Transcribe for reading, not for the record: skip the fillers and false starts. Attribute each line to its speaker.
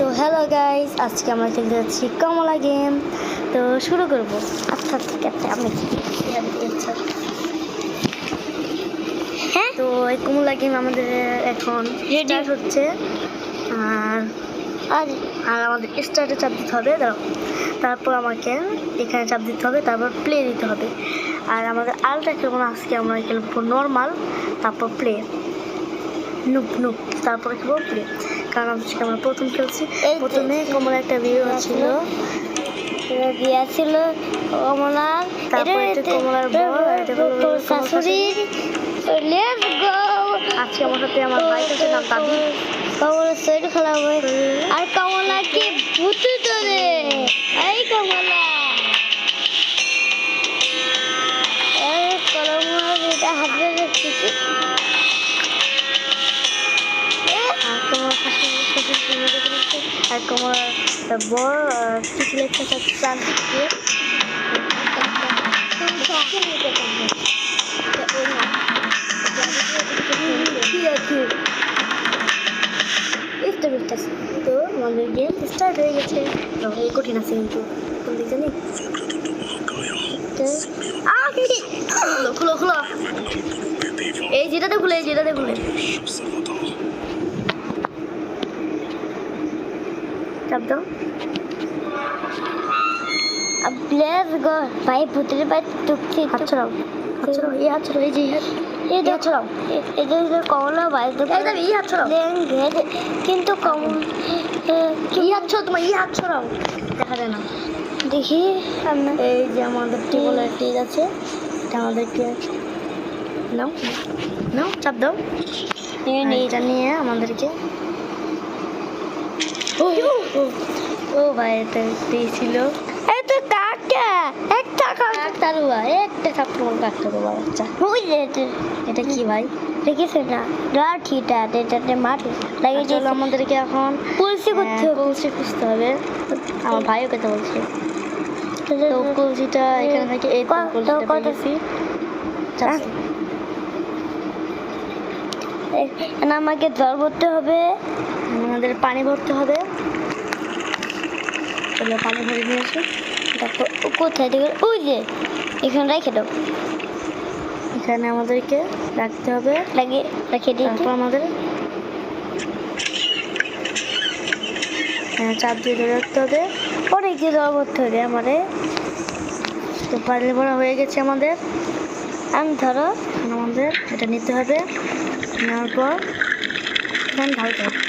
Speaker 1: তো hello guys, আজকে আমরা খেলতে যাচ্ছি কমলা গেম। তো শুরু করব। আচ্ছা ঠিক আছে, আমি হ্যাঁ। তো এই কমলা গেম আমাদের এখন স্টার্ট হচ্ছে। আর আর আমাদের স্টার্টে চাপ দিতে হবে, তারপর আমাকে এখানে চাপ দিতে হবে, তারপর প্লে দিতে হবে। আর আমাদের আলটা খেলবো না, আজকে আমরা খেলবো নর্মাল, তারপর প্লে, নুপ নুপ, তারপরে খেলবো প্লে। কারণ আজকে আমরা প্রথম খেলছি। প্রথমে কমলা একটা ভিডিও ছিল, দিয়েছিল কমলার, তারপরে কমলার বল, শাশুড়ি। Let's go. আজকে আমার সাথে আমার ভাই আছে, নাম দাদি। কমলা শরীর খারাপ হয় আর কমলাকে ভূতে ধরে। এই কমলা, কমলা এটা হাতে রাখছি। আর কমলার বড় কিছু লেখা প্লান্টিক দিয়ে তো আমাদের গেম স্টার্ট হয়ে গেছে। এই কঠিন আছে কিন্তু কোন দিক জানি। খুলো খুলো, এই যেটাতে খুলে, এই যেটাতে খুলে চাপ দাও। Let's go. ভাই ভূতের বাড়ি টুকছি। হাত ছড়াও, হাত ছড়াও, এই হাত ছড়াও, এই যে এই হাত ছড়াও, এই যে কমলা বাড়িতে একদম এই হাত ছড়াও। কিন্তু কি হাত ছড়াও তোমার, এই হাত ছড়াও, দেখা যায় না। দেখি এই যে আমাদের টেবিলের টেজ আছে, এটা আমাদেরকে নাও নাও, চাপ দাও। এইটা নিয়ে আমাদেরকে ও ভাই এটা দিয়েছিল। একটা এটা কি ভাই দেখেছে না? এটাতে মাটি লাগিয়ে আমাদেরকে এখন কলসি করতে হবে, কলসি খুঁজতে হবে। আমার ভাইও কথা বলছে। তো কলসিটা এখানে থেকে এই কলসি আমাকে জল ভরতে হবে, আমাদের পানি ভরতে হবে। চলো পানি ভরে নিয়ে আসি। দেখো কোথায় দেখো, ওই যে এখানে রেখে দাও। এখানে আমাদেরকে রাখতে হবে, রেখে দিই। তারপর আমাদের চাপ দিয়ে ধরে রাখতে হবে, অনেক দিয়ে জল ভরতে হবে আমাদের। তো পানি ভরা হয়ে গেছে আমাদের। ধরো আমাদের এটা নিতে হবে, নেওয়ার পর ঢালতে হবে।